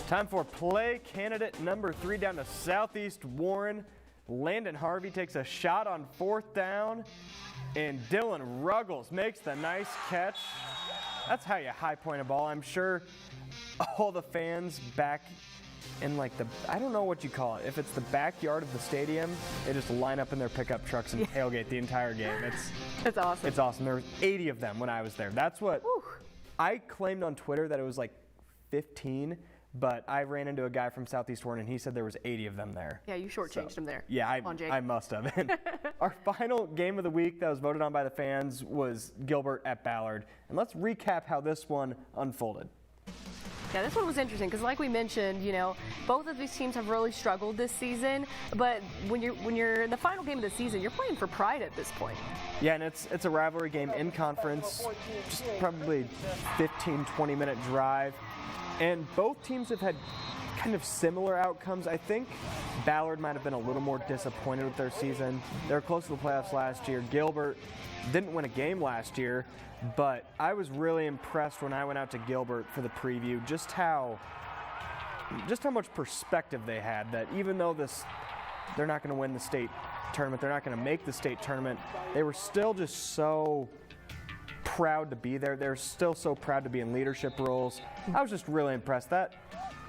Time for play candidate number 3 down to Southeast Warren. Landon Harvey takes a shot on 4th down, and Dylan Ruggles makes the nice catch. That's how you high point a ball. I'm sure all the fans back in I don't know what you call it. If it's the backyard of the stadium, they just line up in their pickup trucks and tailgate the entire game. It's awesome. It's awesome. There were 80 of them when I was there. That's what I claimed on Twitter, that it was like 15. But I ran into a guy from Southeast Warren, and he said there was 80 of them there. Yeah, you shortchanged him there. Yeah, I must have. And our final game of the week that was voted on by the fans was Gilbert at Ballard. And let's recap how this one unfolded. Yeah, this one was interesting because, like we mentioned, both of these teams have really struggled this season. But when you're in the final game of the season, you're playing for pride at this point. Yeah, and it's a rivalry game in conference, just probably 15, 20-minute drive. And both teams have had kind of similar outcomes. I think Ballard might have been a little more disappointed with their season. They were close to the playoffs last year. Gilbert didn't win a game last year, but I was really impressed when I went out to Gilbert for the preview, just how much perspective they had, that even though they're not going to win the state tournament, they're not going to make the state tournament, they were still just so proud to be there. They're still so proud to be in leadership roles. I was just really impressed that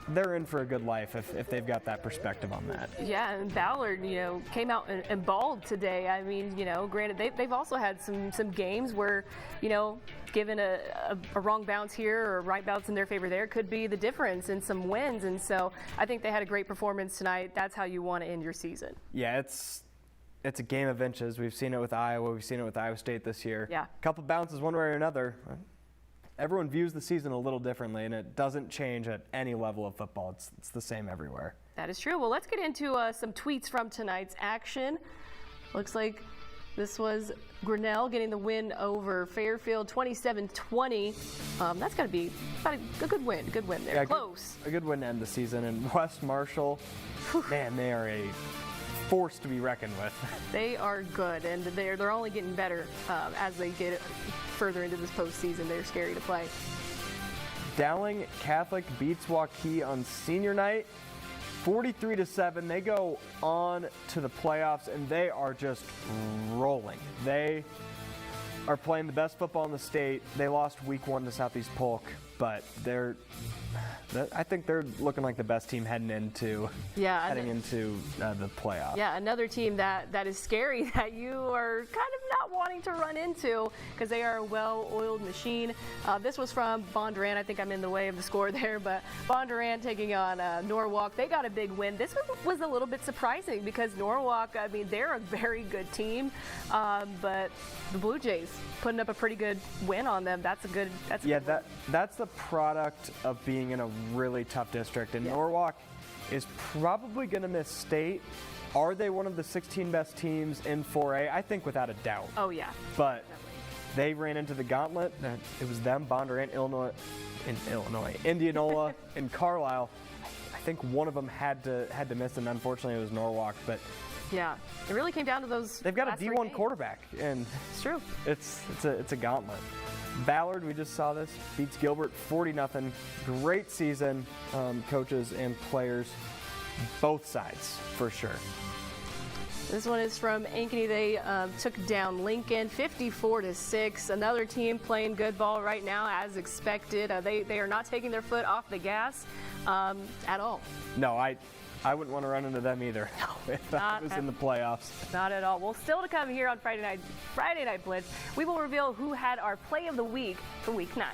they're in for a good life if they've got that perspective on that. Yeah, and Ballard, came out and balled today. I mean, granted, they've also had some games where, given a wrong bounce here or a right bounce in their favor there could be the difference in some wins. And so I think they had a great performance tonight. That's how you want to end your season. Yeah, it's a game of inches. We've seen it with Iowa. We've seen it with Iowa State this year. Yeah. A couple bounces one way or another. Everyone views the season a little differently, and it doesn't change at any level of football. It's the same everywhere. That is true. Well, let's get into some tweets from tonight's action. Looks like this was Grinnell getting the win over Fairfield, 27-20. That's got to be about a good win. Good win there. Yeah, close. A good win to end the season. And West Marshall, man, they are a force to be reckoned with. They are good, and they're only getting better as they get further into this postseason. They're scary to play. Dowling Catholic beats Waukee on senior night, 43-7. They go on to the playoffs, and they are just rolling. They are playing the best football in the state. They lost week 1 to Southeast Polk, but I think they're looking like the best team heading into the playoff. Yeah, another team that is scary that you are kind of not wanting to run into because they are a well-oiled machine. This was from Bondurant. I think I'm in the way of the score there, but Bondurant taking on Norwalk. They got a big win. This was a little bit surprising because Norwalk, I mean, they're a very good team, but the Blue Jays putting up a pretty good win on them. That's a good win. That's the product of being in a really tough district, and Norwalk is probably going to miss state. Are they one of the 16 best teams in 4A? I think without a doubt. Oh yeah. But they ran into the gauntlet. It was them, Bondurant, Indianola, and Carlisle. I think one of them had to miss, and unfortunately it was Norwalk. But yeah, it really came down to those. They've got a D1 quarterback, and it's true. It's a gauntlet. Ballard, we just saw this, beats Gilbert 40-0. Great season, coaches and players, both sides for sure. This one is from Ankeny. They took down Lincoln 54-6. Another team playing good ball right now as expected. They are not taking their foot off the gas at all. No, I wouldn't want to run into them either if I was in the playoffs. Not at all. Well, still to come here on Friday Night Blitz, we will reveal who had our play of the week for Week 9.